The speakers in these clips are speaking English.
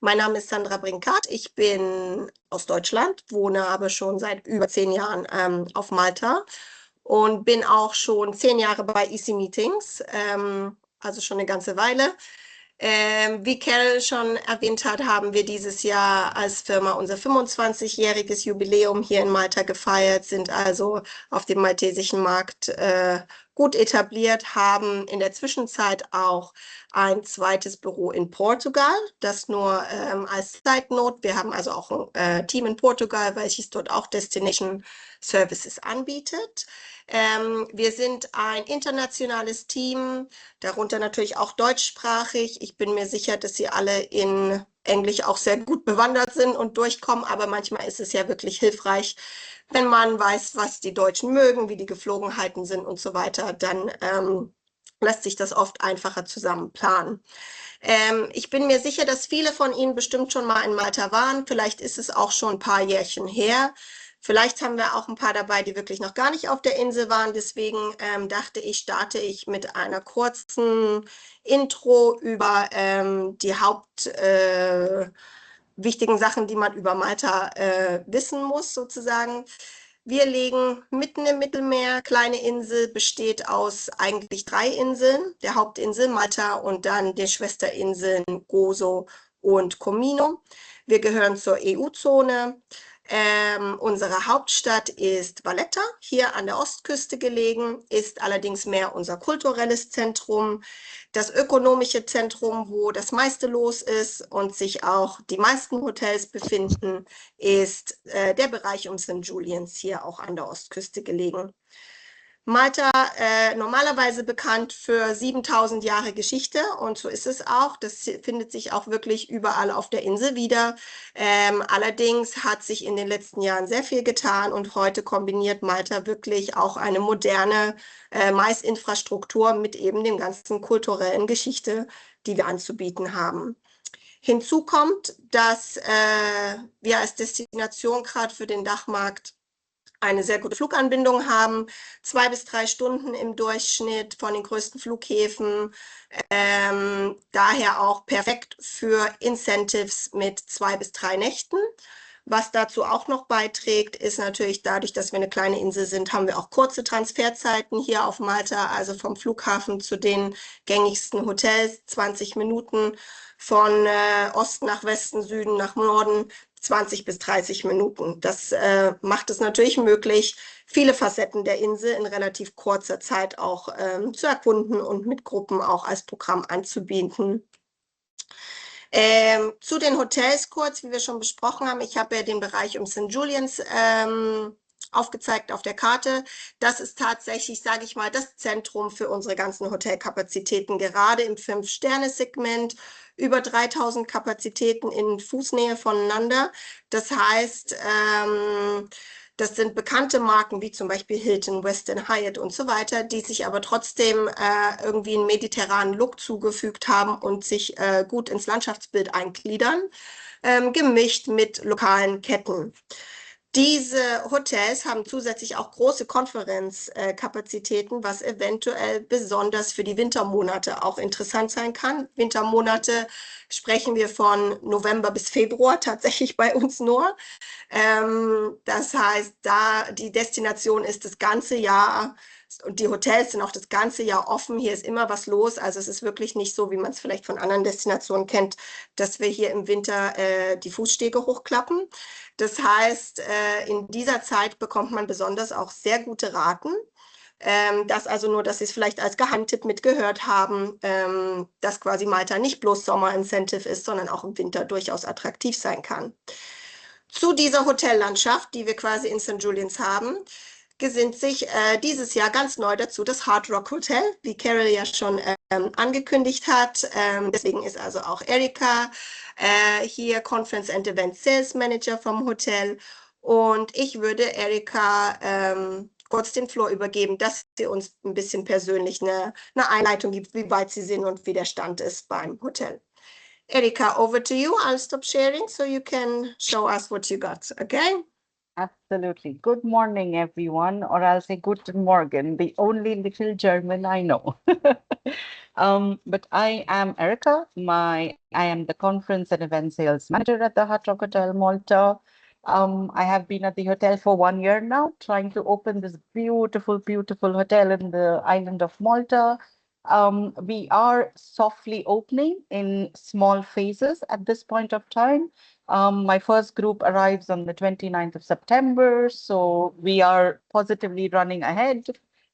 Mein Name ist Sandra Brinkart. Ich bin aus Deutschland, wohne aber schon seit über 10 Jahren auf Malta und bin auch schon 10 Jahre bei Easy Meetings, also schon eine ganze Weile. Wie Carol schon erwähnt hat, haben wir dieses Jahr als Firma unser 25-jähriges Jubiläum hier in Malta gefeiert, sind also auf dem maltesischen Markt gut etabliert, haben in der Zwischenzeit auch ein zweites Büro in Portugal, das nur als Side Note. Wir haben also auch ein Team in Portugal, welches dort auch Destination Services anbietet. Wir sind ein internationales Team, darunter natürlich auch deutschsprachig. Ich bin mir sicher, dass Sie alle in Englisch auch sehr gut bewandert sind und durchkommen, aber manchmal ist es ja wirklich hilfreich, wenn man weiß, was die Deutschen mögen, wie die Geflogenheiten sind und so weiter, dann lässt sich das oft einfacher zusammen planen. Ich bin mir sicher, dass viele von Ihnen bestimmt schon mal in Malta waren. Vielleicht ist es auch schon ein paar Jährchen her. Vielleicht haben wir auch ein paar dabei, die wirklich noch gar nicht auf der Insel waren. Deswegen dachte ich, starte ich mit einer kurzen Intro über die wichtigen Sachen, die man über Malta wissen muss, sozusagen. Wir liegen mitten im Mittelmeer, kleine Insel, besteht aus eigentlich 3 Inseln, der Hauptinsel Malta und dann den Schwesterinseln Gozo und Comino. Wir gehören zur EU-Zone. Unsere Hauptstadt ist Valletta, hier an der Ostküste gelegen, ist allerdings mehr unser kulturelles Zentrum, das ökonomische Zentrum, wo das meiste los ist und sich auch die meisten Hotels befinden, ist der Bereich um St. Julians, hier auch an der Ostküste gelegen. Malta normalerweise bekannt für 7000 Jahre Geschichte und so ist es auch. Das findet sich auch wirklich überall auf der Insel wieder. Allerdings hat sich in den letzten Jahren sehr viel getan und heute kombiniert Malta wirklich auch eine moderne Mais-Infrastruktur mit eben dem ganzen kulturellen Geschichte, die wir anzubieten haben. Hinzu kommt, dass wir als Destination gerade für den Dachmarkt eine sehr gute Fluganbindung haben, 2 bis 3 Stunden im Durchschnitt von den größten Flughäfen, daher auch perfekt für Incentives mit 2 bis 3 Nächten. Was dazu auch noch beiträgt, ist natürlich dadurch, dass wir eine kleine Insel sind, haben wir auch kurze Transferzeiten hier auf Malta, also vom Flughafen zu den gängigsten Hotels, 20 Minuten, von Osten nach Westen, Süden nach Norden, 20 bis 30 Minuten. Das macht es natürlich möglich, viele Facetten der Insel in relativ kurzer Zeit auch zu erkunden und mit Gruppen auch als Programm anzubieten. Zu den Hotels kurz, wie wir schon besprochen haben. Ich habe ja den Bereich um St. Julians aufgezeigt auf der Karte. Das ist tatsächlich, sage ich mal, das Zentrum für unsere ganzen Hotelkapazitäten, gerade im 5-Sterne-Segment. Über 3000 Kapazitäten in Fußnähe voneinander. Das heißt, das sind bekannte Marken wie zum Beispiel Hilton, Westin, Hyatt und so weiter, die sich aber trotzdem irgendwie einen mediterranen Look zugefügt haben und sich gut ins Landschaftsbild eingliedern, gemischt mit lokalen Ketten. Diese Hotels haben zusätzlich auch große Konferenzkapazitäten, was eventuell besonders für die Wintermonate auch interessant sein kann. Wintermonate sprechen wir von November bis Februar, tatsächlich bei uns nur. Das heißt, da die Destination ist das ganze Jahr und die Hotels sind auch das ganze Jahr offen. Hier ist immer was los. Also es ist wirklich nicht so, wie man es vielleicht von anderen Destinationen kennt, dass wir hier im Winter die Fußstege hochklappen. Das heißt, in dieser Zeit bekommt man besonders auch sehr gute Raten. Das also nur, dass Sie es vielleicht als Geheimtipp mitgehört haben, dass quasi Malta nicht bloß Sommerincentive ist, sondern auch im Winter durchaus attraktiv sein kann. Zu dieser Hotellandschaft, die wir quasi in St. Julians haben, gesinnt sich dieses Jahr ganz neu dazu das Hard Rock Hotel, wie Carol ja schon angekündigt hat. Deswegen ist also auch Erika hier Conference and Event Sales Manager vom Hotel. Und ich würde Erika kurz den Floor übergeben, dass sie uns ein bisschen persönlich eine Einleitung gibt, wie weit sie sind und wie der Stand ist beim Hotel. Erika, over to you. I'll stop sharing so you can show us what you got, okay? Absolutely. Good morning, everyone, or I'll say Guten Morgen, the only little German I know. But I am Erica. I am the conference and event sales manager at the Hard Rock Hotel Malta. I have been at the hotel for 1 year now, trying to open this beautiful, beautiful hotel in the island of Malta. We are softly opening in small phases at this point of time. My first group arrives on the 29th of September, so we are positively running ahead,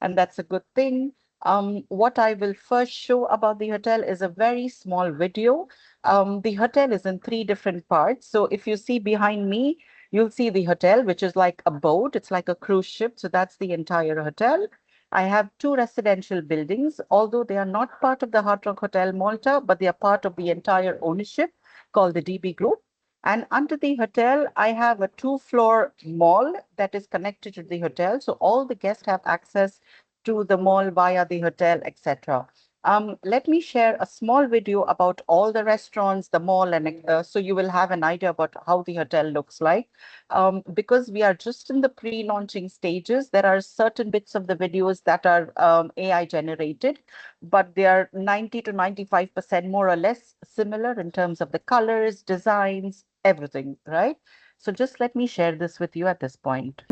and that's a good thing. What I will first show about the hotel is a very small video. The hotel is in 3 different parts. So if you see behind me, you'll see the hotel, which is like a boat. It's like a cruise ship. So that's the entire hotel. I have 2 residential buildings, although they are not part of the Hard Rock Hotel Malta, but they are part of the entire ownership called the DB Group. And under the hotel, I have a 2-floor mall that is connected to the hotel. So all the guests have access to the mall via the hotel, etc. Let me share a small video about all the restaurants, the mall, and so you will have an idea about how the hotel looks like. Because we are just in the pre-launching stages, there are certain bits of the videos that are AI generated, but they are 90 to 95% more or less similar in terms of the colors, designs, everything, right? So just let me share this with you at this point.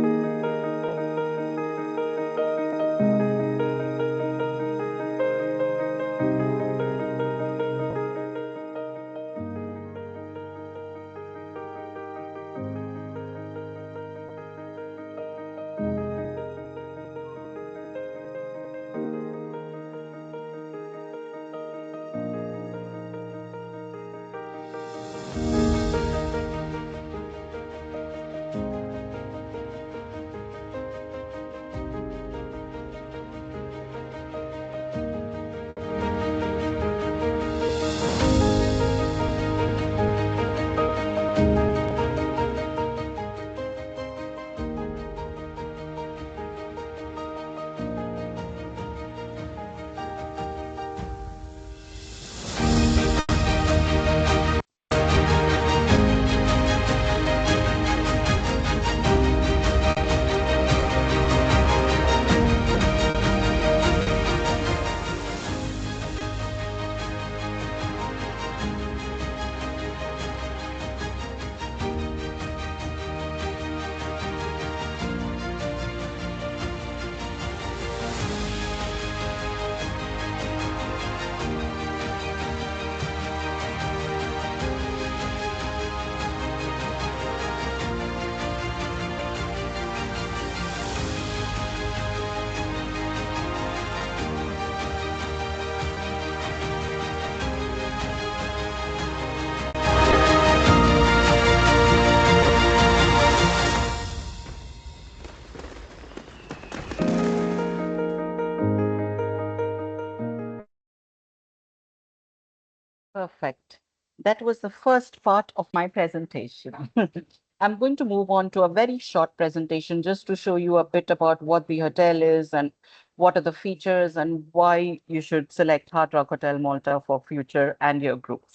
Perfect. That was the first part of my presentation. I'm going to move on to a very short presentation just to show you a bit about what the hotel is and what are the features and why you should select Hard Rock Hotel Malta for future and your group.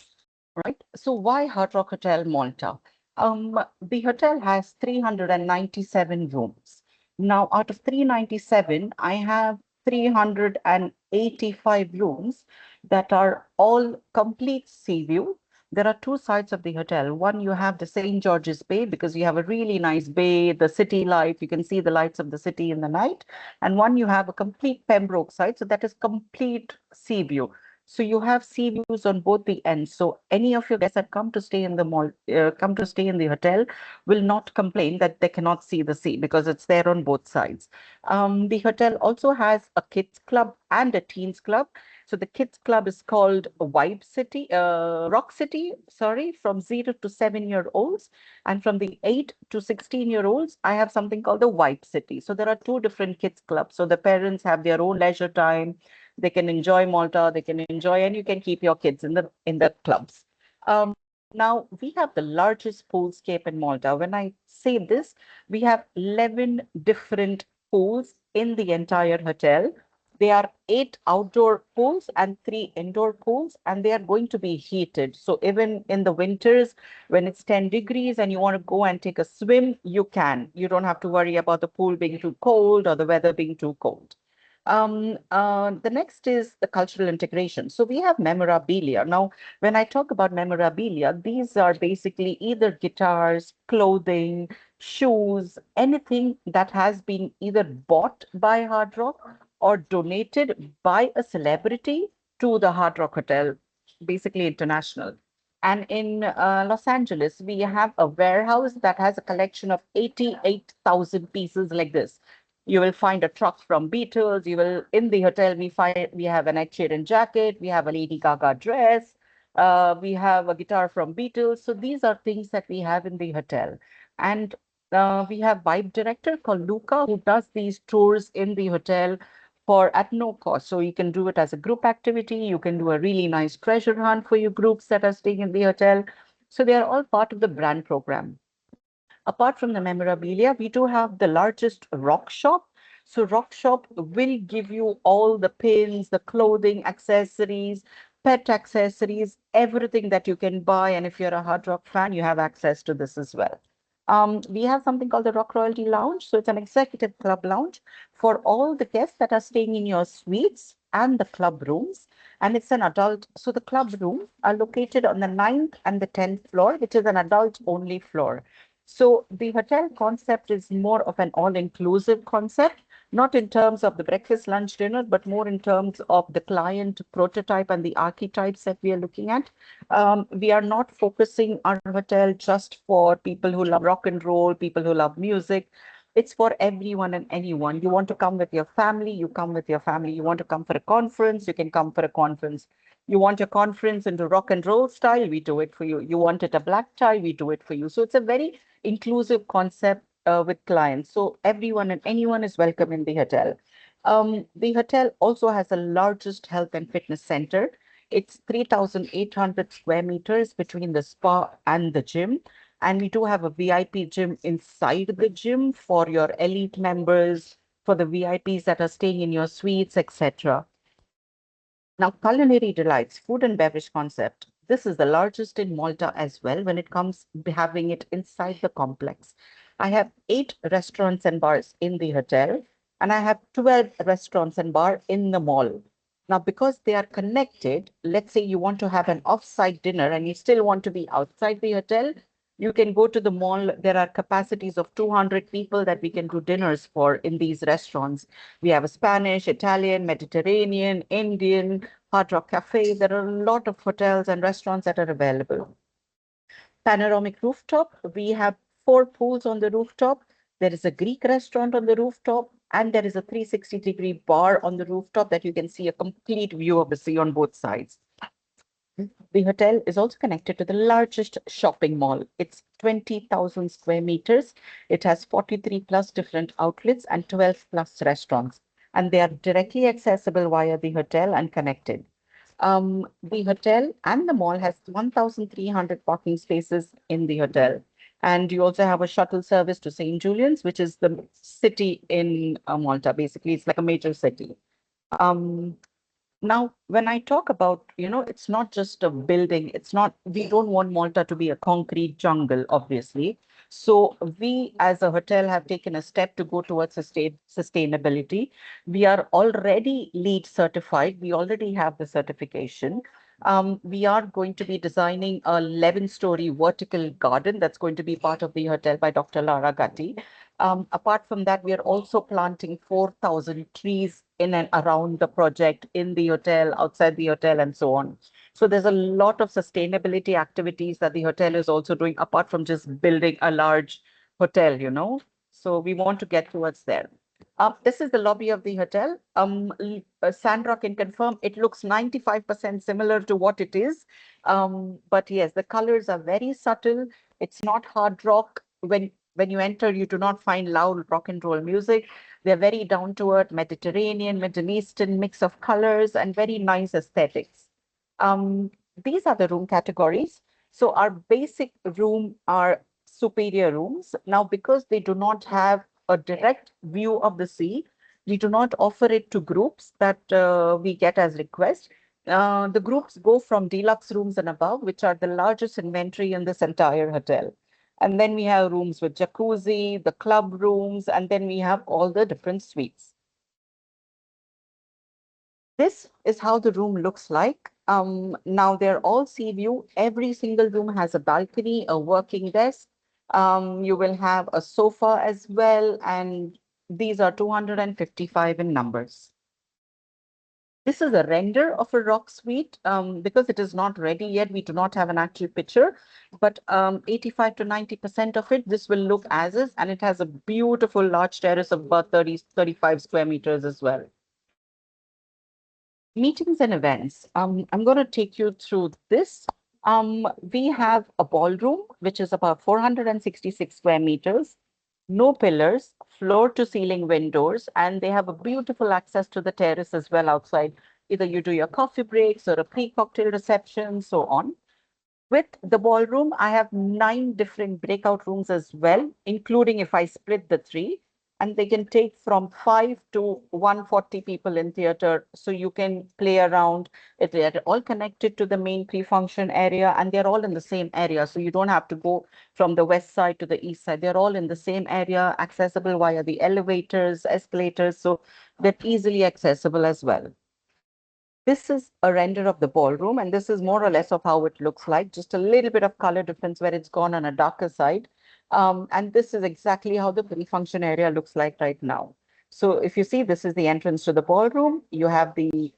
Right? So why Hard Rock Hotel Malta? The hotel has 397 rooms. Now, out of 397, I have 385 rooms that are all complete sea view. There are 2 sides of the hotel. One, you have the St. George's Bay because you have a really nice bay, the city life. You can see the lights of the city in the night. And one, you have a complete Pembroke side. So that is complete sea view. So you have sea views on both the ends. So any of your guests that come to stay in the mall, come to stay in the hotel, will not complain that they cannot see the sea because it's there on both sides. The hotel also has a kids club and a teens club. So the kids club is called Rock City, sorry, from 0 to 7-year-olds. And from the 8 to 16-year-olds, I have something called the Vibe City. So there are 2 different kids clubs. So the parents have their own leisure time. They can enjoy Malta, they can enjoy, and you can keep your kids in the clubs. Now we have the largest poolscape in Malta. When I say this, we have 11 different pools in the entire hotel. There are 8 outdoor pools and 3 indoor pools, and they are going to be heated. So even in the winters, when it's 10 degrees and you want to go and take a swim, you can. You don't have to worry about the pool being too cold or the weather being too cold. The next is the cultural integration. So we have memorabilia. Now, when I talk about memorabilia, these are basically either guitars, clothing, shoes, anything that has been either bought by Hard Rock or donated by a celebrity to the Hard Rock Hotel, basically international. And in Los Angeles, we have a warehouse that has a collection of 88,000 pieces like this. You will find a truck from Beatles. You will in the hotel. We have an Ed Sheeran jacket. We have a Lady Gaga dress. We have a guitar from Beatles. So these are things that we have in the hotel, and we have vibe director called Luca who does these tours in the hotel for at no cost. So you can do it as a group activity. You can do a really nice treasure hunt for your groups that are staying in the hotel. So they are all part of the brand program. Apart from the memorabilia, we do have the largest rock shop. So rock shop will give you all the pins, the clothing, accessories, pet accessories, everything that you can buy. And if you're a Hard Rock fan, you have access to this as well. We have something called the Rock Royalty Lounge. So it's an executive club lounge for all the guests that are staying in your suites and the club rooms. And it's an adult. So the club rooms are located on the 9th and the 10th floor, which is an adult only floor. So the hotel concept is more of an all-inclusive concept, not in terms of the breakfast, lunch, dinner, but more in terms of the client prototype and the archetypes that we are looking at. We are not focusing our hotel just for people who love rock and roll, people who love music. It's for everyone and anyone. You want to come with your family, you come with your family. You want to come for a conference, you can come for a conference. You want your conference into rock and roll style, we do it for you. You want it a black tie, we do it for you. So it's a very inclusive concept with clients. So everyone and anyone is welcome in the hotel. The hotel also has the largest health and fitness center. It's 3,800 square meters between the spa and the gym. And we do have a VIP gym inside the gym for your elite members, for the VIPs that are staying in your suites, etc. Now, culinary delights, food and beverage concept. This is the largest in Malta as well when it comes to having it inside the complex. I have 8 restaurants and bars in the hotel, and I have 12 restaurants and bar in the mall. Now, because they are connected, let's say you want to have an off-site dinner and you still want to be outside the hotel, you can go to the mall. There are capacities of 200 people that we can do dinners for in these restaurants. We have a Spanish, Italian, Mediterranean, Indian, Hard Rock Cafe. There are a lot of hotels and restaurants that are available. Panoramic rooftop. We have 4 pools on the rooftop. There is a Greek restaurant on the rooftop, and there is a 360-degree bar on the rooftop that you can see a complete view of the sea on both sides. The hotel is also connected to the largest shopping mall. It's 20,000 square meters. It has 43 plus different outlets and 12 plus restaurants, and they are directly accessible via the hotel and connected. The hotel and the mall has 1,300 parking spaces in the hotel. And you also have a shuttle service to St. Julian's, which is the city in Malta. Basically, it's like a major city. Um, Now, when I talk about, it's not just a building, we don't want Malta to be a concrete jungle, obviously. So we as a hotel have taken a step to go towards sustainability. We are already LEED certified. We already have the certification. We are going to be designing a 11-story vertical garden that's going to be part of the hotel by Dr. Lara Gatti. Apart from that, we are also planting 4,000 trees in and around the project, in the hotel, outside the hotel, and so on. So there's a lot of sustainability activities that the hotel is also doing, apart from just building a large hotel. So we want to get towards there. This is the lobby of the hotel. Sandra can confirm it looks 95% similar to what it is. But yes, the colors are very subtle. It's not hard rock. When you enter, you do not find loud rock and roll music. They're very down to earth, Mediterranean, Middle Eastern mix of colors and very nice aesthetics. Um, these are the room categories. So our basic room are superior rooms. Now, because they do not have a direct view of the sea, we do not offer it to groups that we get as request. The groups go from deluxe rooms and above, which are the largest inventory in this entire hotel. And then we have rooms with jacuzzi, the club rooms, and then we have all the different suites. This is how the room looks like. Now they're all sea view. Every single room has a balcony, a working desk. You will have a sofa as well, and these are 255 in numbers. This is a render of a rock suite. Because it is not ready yet, we do not have an actual picture, but 85 to 90% of it, this will look as is, and it has a beautiful large terrace of about 35 square meters as well. Meetings and events. I'm going to take you through this. We have a ballroom, which is about 466 square meters, no pillars, floor to ceiling windows, and they have a beautiful access to the terrace as well outside. Either you do your coffee breaks or a pre-cocktail reception, so on. With the ballroom, I have 9 different breakout rooms as well, including if I split the 3. And they can take from 5 to 140 people in theater. So you can play around. They're all connected to the main pre-function area, and they're all in the same area. So you don't have to go from the west side to the east side. They're all in the same area, accessible via the elevators, escalators. So they're easily accessible as well. This is a render of the ballroom, and this is more or less of how it looks like, just a little bit of color difference where it's gone on a darker side. And this is exactly how the pre-function area looks like right now. So if you see, this is the entrance to the ballroom. You have the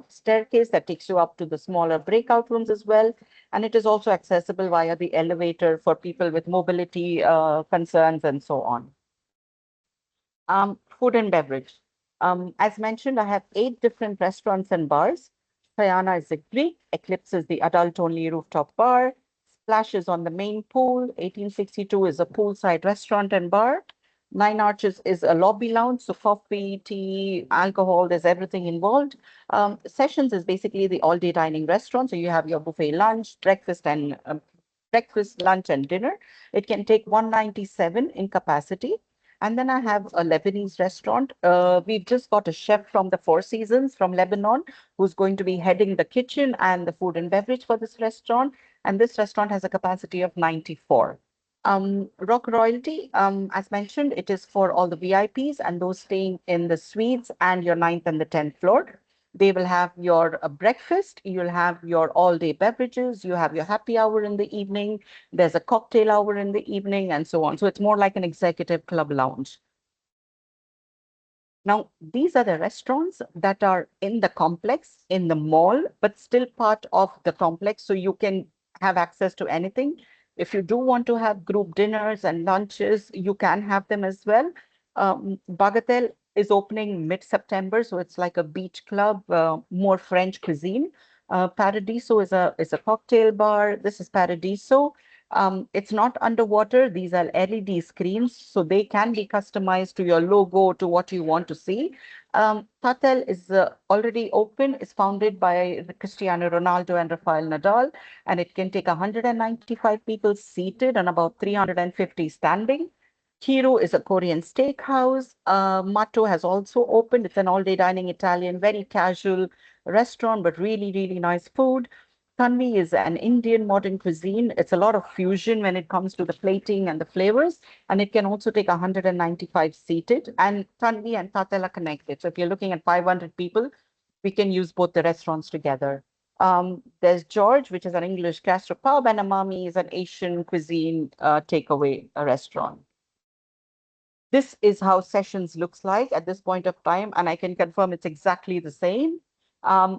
staircase that takes you up to the smaller breakout rooms as well. And it is also accessible via the elevator for people with mobility concerns and so on. Food and beverage. As mentioned, I have 8 different restaurants and bars. Sayana is the Greek, Eclipse is the adult-only rooftop bar, Splash is on the main pool, 1862 is a poolside restaurant and bar, Nine Arches is a lobby lounge, so coffee, tea, alcohol, there's everything involved. Sessions is basically the all-day dining restaurant, so you have your buffet lunch, breakfast, lunch, and dinner. It can take 197 in capacity. And then I have a Lebanese restaurant. We've just got a chef from the Four Seasons from Lebanon who's going to be heading the kitchen and the food and beverage for this restaurant. And this restaurant has a capacity of 94. Rock Royalty, as mentioned, it is for all the VIPs and those staying in the suites and your 9th and the 10th floor. They will have your breakfast, you'll have your all-day beverages, you have your happy hour in the evening, there's a cocktail hour in the evening, and so on. So it's more like an executive club lounge. Now, these are the restaurants that are in the complex, in the mall, but still part of the complex, so you can have access to anything. If you do want to have group dinners and lunches, you can have them as well. Bagatelle is opening mid-September, so it's like a beach club, more French cuisine. Paradiso is a cocktail bar. This is Paradiso. It's not underwater. These are LED screens, so they can be customized to your logo, to what you want to see. Tatel is already open. It's founded by Cristiano Ronaldo and Rafael Nadal, and it can take 195 people seated and about 350 standing. Hiro is a Korean steakhouse. Matto has also opened. It's an all-day dining Italian, very casual restaurant, but really, really nice food. Tanvi is an Indian modern cuisine. It's a lot of fusion when it comes to the plating and the flavors, and it can also take 195 seated. And Tanvi and Tatel are connected. So if you're looking at 500 people, we can use both the restaurants together. There's George, which is an English gastropub, and Amami is an Asian cuisine takeaway restaurant. This is how sessions looks like at this point of time, and I can confirm it's exactly the same.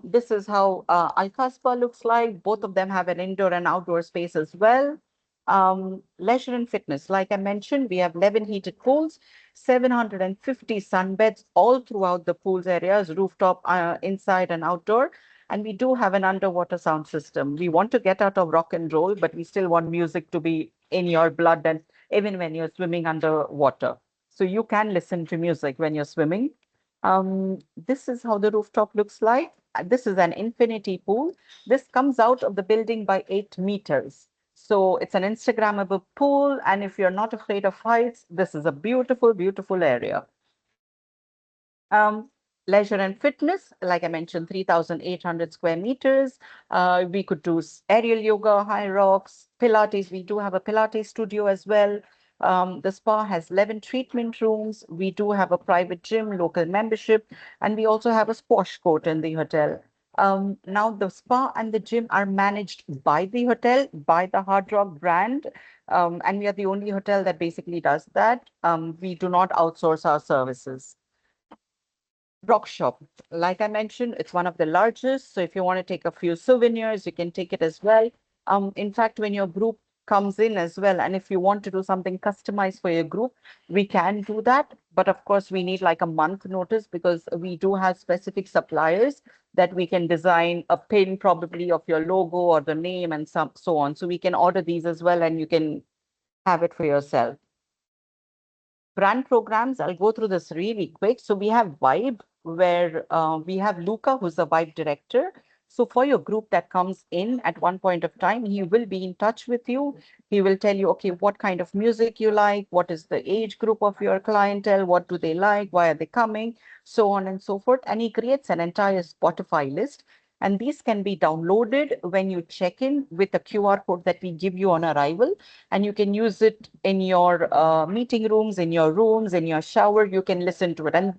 This is how Al-Kasbah looks like. Both of them have an indoor and outdoor space as well. Leisure and fitness, like I mentioned, we have 11 heated pools, 750 sunbeds all throughout the pools areas, rooftop, inside and outdoor. And we do have an underwater sound system. We want to get out of rock and roll, but we still want music to be in your blood and even when you're swimming underwater. So you can listen to music when you're swimming. This is how the rooftop looks like. This is an infinity pool. This comes out of the building by 8 meters. So it's an Instagrammable pool. And if you're not afraid of heights, this is a beautiful, beautiful area. Leisure and fitness, like I mentioned, 3,800 square meters. We could do aerial yoga, high rocks, Pilates. We do have a Pilates studio as well. The spa has 11 treatment rooms. We do have a private gym, local membership, and we also have a squash court in the hotel. Now, the spa and the gym are managed by the hotel, by the Hard Rock brand, and we are the only hotel that basically does that. We do not outsource our services. Rock shop, like I mentioned, it's one of the largest. So if you want to take a few souvenirs, you can take it as well. In fact, when your group comes in as well, and if you want to do something customized for your group, we can do that. But of course, we need like a month notice because we do have specific suppliers that we can design a pin probably of your logo or the name and so on. So we can order these as well, and you can have it for yourself. Brand programs, I'll go through this really quick. So we have Vibe, where we have Luca, who's the Vibe director. So for your group that comes in at one point of time, he will be in touch with you. He will tell you, okay, what kind of music you like, what is the age group of your clientele, what do they like, why are they coming, so on and so forth. And he creates an entire Spotify list. And these can be downloaded when you check in with a QR code that we give you on arrival, and you can use it in your meeting rooms, in your rooms, in your shower. You can listen to it. And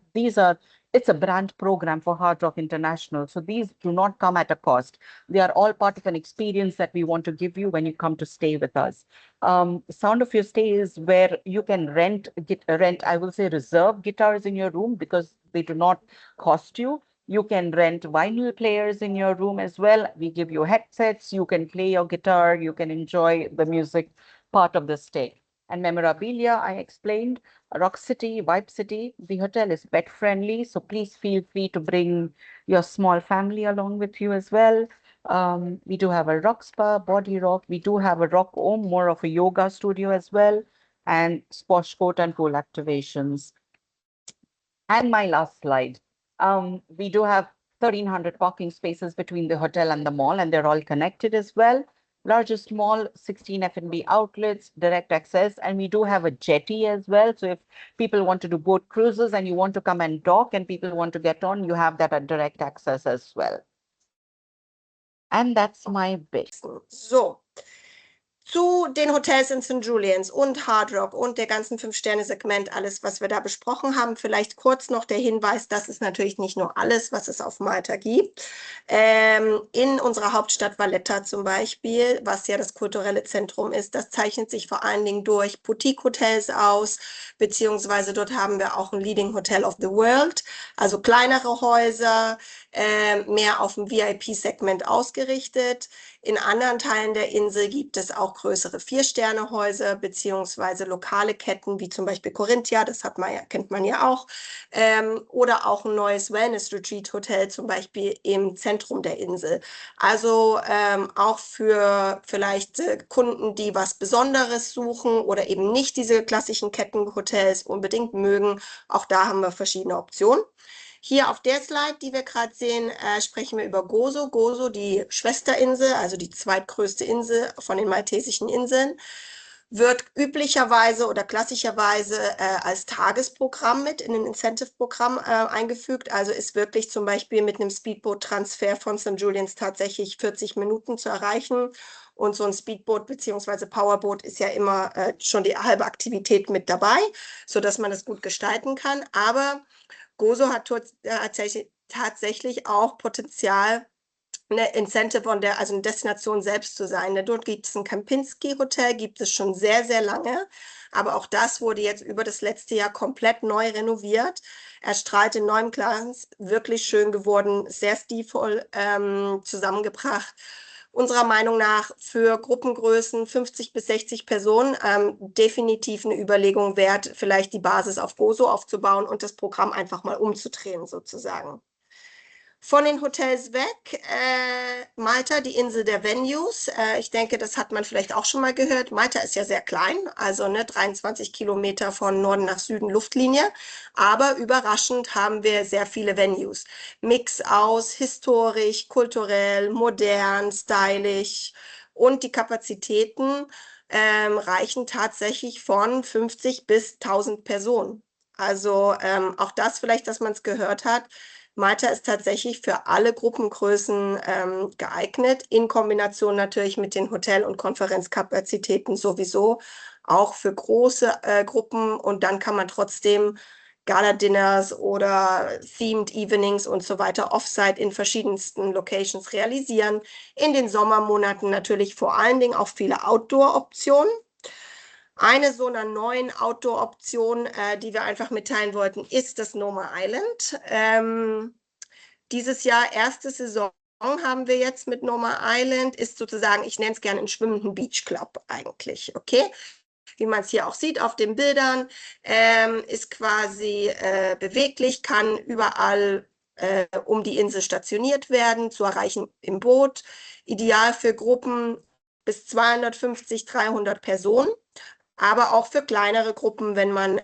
it's a brand program for Hard Rock International. So these do not come at a cost. They are all part of an experience that we want to give you when you come to stay with us. Sound of Your Stay is where you can I will say reserve guitars in your room because they do not cost you. You can rent vinyl players in your room as well. We give you headsets. You can play your guitar. You can enjoy the music part of the stay. And memorabilia, I explained. Rock City, Vibe City. The hotel is pet friendly, so please feel free to bring your small family along with you as well. We do have a rock spa, body rock. We do have a rock home, more of a yoga studio as well, and squash court and pool activations. And my last slide. We do have 1,300 parking spaces between the hotel and the mall, and they're all connected as well. Largest mall, 16 F&B outlets, direct access, and we do have a jetty as well. So if people want to do boat cruises and you want to come and dock and people want to get on, you have that at direct access as well. And that's my bit. So, zu den Hotels in St. Julians und Hard Rock und der ganzen 5-Sterne-Segment, alles, was wir da besprochen haben. Vielleicht kurz noch der Hinweis, das ist natürlich nicht nur alles, was es auf Malta gibt. In unserer Hauptstadt Valletta zum Beispiel, was ja das kulturelle Zentrum ist, das zeichnet sich vor allen Dingen durch Boutique-Hotels aus, beziehungsweise dort haben wir auch ein Leading Hotel of the World, also kleinere Häuser, mehr auf dem VIP-Segment ausgerichtet. In anderen Teilen der Insel gibt es auch größere 4-Sterne-Häuser beziehungsweise lokale Ketten, wie zum Beispiel Corinthia, das kennt man ja auch, oder auch ein neues Wellness-Retreat-Hotel zum Beispiel im Zentrum der Insel. Also auch für vielleicht Kunden, die was Besonderes suchen oder eben nicht diese klassischen Kettenhotels unbedingt mögen, auch da haben wir verschiedene Optionen. Hier auf der Slide, die wir gerade sehen, sprechen wir über Gozo. Gozo, die Schwesterinsel, also die zweitgrößte Insel von den maltesischen Inseln, wird üblicherweise oder klassischerweise als Tagesprogramm mit in ein Incentive-Programm eingefügt. Also ist wirklich zum Beispiel mit einem Speedboot-Transfer von St. Julians tatsächlich 40 Minuten zu erreichen. Und so ein Speedboot bzw. Powerboot ist ja immer schon die halbe Aktivität mit dabei, sodass man das gut gestalten kann. Aber Gozo hat tatsächlich auch Potenzial, eine Incentive also eine Destination selbst zu sein. Dort gibt es ein Kempinski-Hotel, gibt es schon sehr, sehr lange. Aber auch das wurde jetzt über das letzte Jahr komplett neu renoviert. Er strahlt in neuem Glanz, wirklich schön geworden, sehr stilvoll zusammengebracht. Unserer Meinung nach für Gruppengrößen 50 bis 60 Personen definitiv eine Überlegung wert, vielleicht die Basis auf Gozo aufzubauen und das Programm einfach mal umzudrehen sozusagen. Von den Hotels weg, Malta, die Insel der Venues. Ich denke, das hat man vielleicht auch schon mal gehört. Malta ist ja sehr klein, also 23 Kilometer von Norden nach Süden Luftlinie. Aber überraschend haben wir sehr viele Venues. Mix aus historisch, kulturell, modern, stylisch. Und die Kapazitäten reichen tatsächlich von 50 bis 1000 Personen. Also auch das vielleicht, dass man es gehört hat. Malta ist tatsächlich für alle Gruppengrößen geeignet, in Kombination natürlich mit den Hotel- und Konferenzkapazitäten sowieso auch für große Gruppen, und dann kann man trotzdem Gala-Dinners oder Themed Evenings und so weiter offsite in verschiedensten Locations realisieren. In den Sommermonaten natürlich vor allen Dingen auch viele Outdoor-Optionen. Eine so einer neuen Outdoor-Option, die wir einfach mitteilen wollten, ist das Noma Island. Dieses Jahr erste Saison haben wir jetzt mit Noma Island, ist sozusagen, ich nenne es gerne einen schwimmenden Beachclub eigentlich, okay? Wie man es hier auch sieht auf den Bildern, ist quasi beweglich, kann überall um die Insel stationiert werden, zu erreichen im Boot, ideal für Gruppen bis 250, 300 Personen, aber auch für kleinere Gruppen, wenn man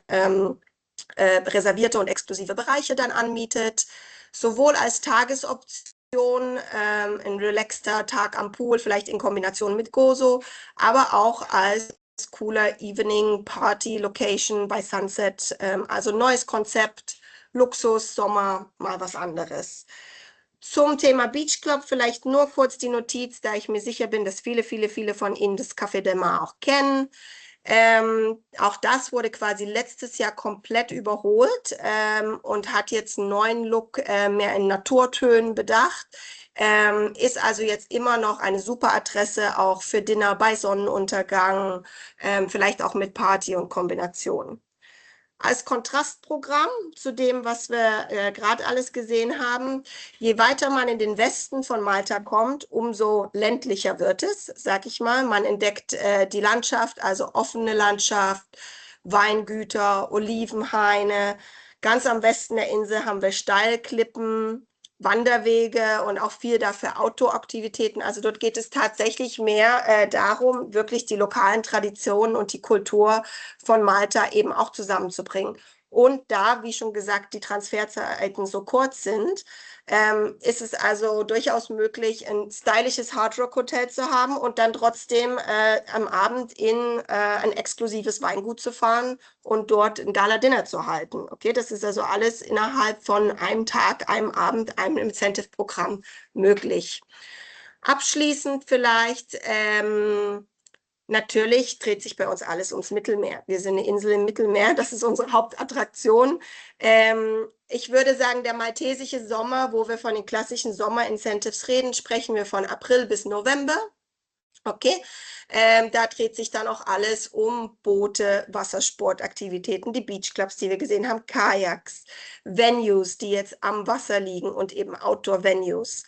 reservierte und exklusive Bereiche dann anmietet, sowohl als Tagesoption, ein relaxter Tag am Pool, vielleicht in Kombination mit Gozo, aber auch als cooler Evening Party Location bei Sunset, also neues Konzept, Luxus, Sommer, mal was anderes. Zum Thema Beach Club vielleicht nur kurz die Notiz, da ich mir sicher bin, dass viele von Ihnen das Café Del Mar auch kennen. Auch das wurde quasi letztes Jahr komplett überholt und hat jetzt einen neuen Look mehr in Naturtönen bedacht. Ist also jetzt immer noch eine super Adresse auch für Dinner bei Sonnenuntergang, vielleicht auch mit Party und Kombination. Als Kontrastprogramm zu dem, was wir gerade alles gesehen haben, je weiter man in den Westen von Malta kommt, umso ländlicher wird es, sag ich mal. Man entdeckt die Landschaft, also offene Landschaft, Weingüter, Olivenhaine. Ganz am Westen der Insel haben wir Steilklippen, Wanderwege und auch viel dafür Outdoor-Aktivitäten. Also dort geht es tatsächlich mehr darum, wirklich die lokalen Traditionen und die Kultur von Malta eben auch zusammenzubringen. Und da, wie schon gesagt, die Transferzeiten so kurz sind, ist es also durchaus möglich, ein stylisches Hardrock-Hotel zu haben und dann trotzdem am Abend in ein exklusives Weingut zu fahren und dort ein Gala-Dinner zu halten. Okay, das ist also alles innerhalb von einem Tag, einem Abend, einem Incentive-Programm möglich. Abschließend vielleicht, natürlich dreht sich bei uns alles ums Mittelmeer. Wir sind eine Insel im Mittelmeer, das ist unsere Hauptattraktion. Ich würde sagen, der maltesische Sommer, wo wir von den klassischen Sommer-Incentives reden, sprechen wir von April bis November. Okay, da dreht sich dann auch alles um Boote, Wassersportaktivitäten, die Beachclubs, die wir gesehen haben, Kajaks, Venues, die jetzt am Wasser liegen und eben Outdoor-Venues.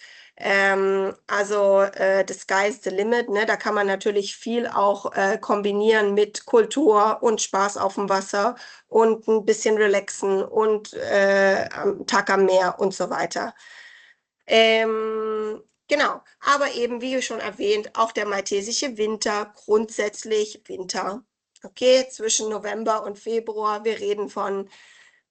Also the sky's the limit, ne? Da kann man natürlich viel auch kombinieren mit Kultur und Spaß auf dem Wasser und ein bisschen relaxen und am Tag am Meer und so weiter. Genau, aber eben, wie schon erwähnt, auch der maltesische Winter, grundsätzlich Winter. Okay, zwischen November und Februar, wir reden von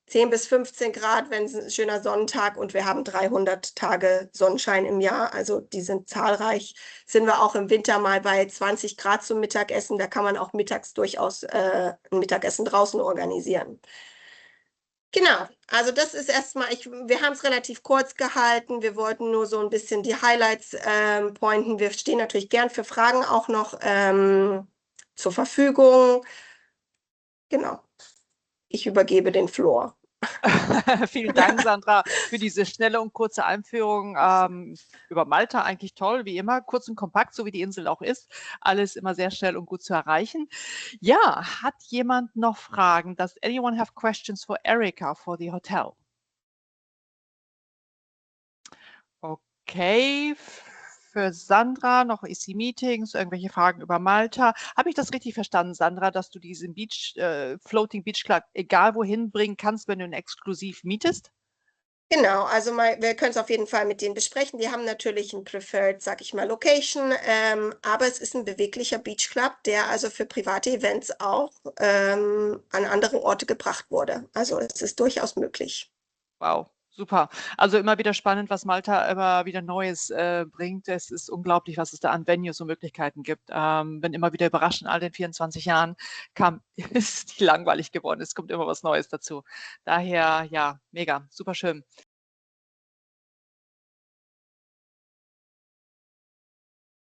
10 bis 15 Grad, wenn es ein schöner Sonnentag, und wir haben 300 Tage Sonnenschein im Jahr, also die sind zahlreich. Sind wir auch im Winter mal bei 20 Grad zum Mittagessen, da kann man auch mittags durchaus ein Mittagessen draußen organisieren. Genau, also das ist erstmal, wir haben es relativ kurz gehalten. Wir wollten nur so ein bisschen die Highlights pointen. Wir stehen natürlich gern für Fragen auch noch zur Verfügung. Genau, ich übergebe den Floor. Vielen Dank, Sandra, für diese schnelle und kurze Einführung über Malta. Eigentlich toll, wie immer, kurz und kompakt, so wie die Insel auch ist. Alles immer sehr schnell und gut zu erreichen. Ja, hat jemand noch Fragen? Does anyone have questions for Erica for the hotel? Okay, für Sandra noch EC-Meetings, irgendwelche Fragen über Malta. Habe ich das richtig verstanden, Sandra, dass du diesen Floating Beach Club egal wohin bringen kannst, wenn du ihn exklusiv mietest? Genau, also wir können es auf jeden Fall mit denen besprechen. Die haben natürlich ein Preferred, sag ich mal, Location, aber es ist ein beweglicher Beach Club, der also für private Events auch an andere Orte gebracht wurde. Also es ist durchaus möglich. Wow, super. Also immer wieder spannend, was Malta immer wieder Neues bringt. Es ist unglaublich, was es da an Venues und Möglichkeiten gibt. Bin immer wieder überrascht, in all den 24 Jahren ist die langweilig geworden. Es kommt immer was Neues dazu. Daher, ja, mega, super schön.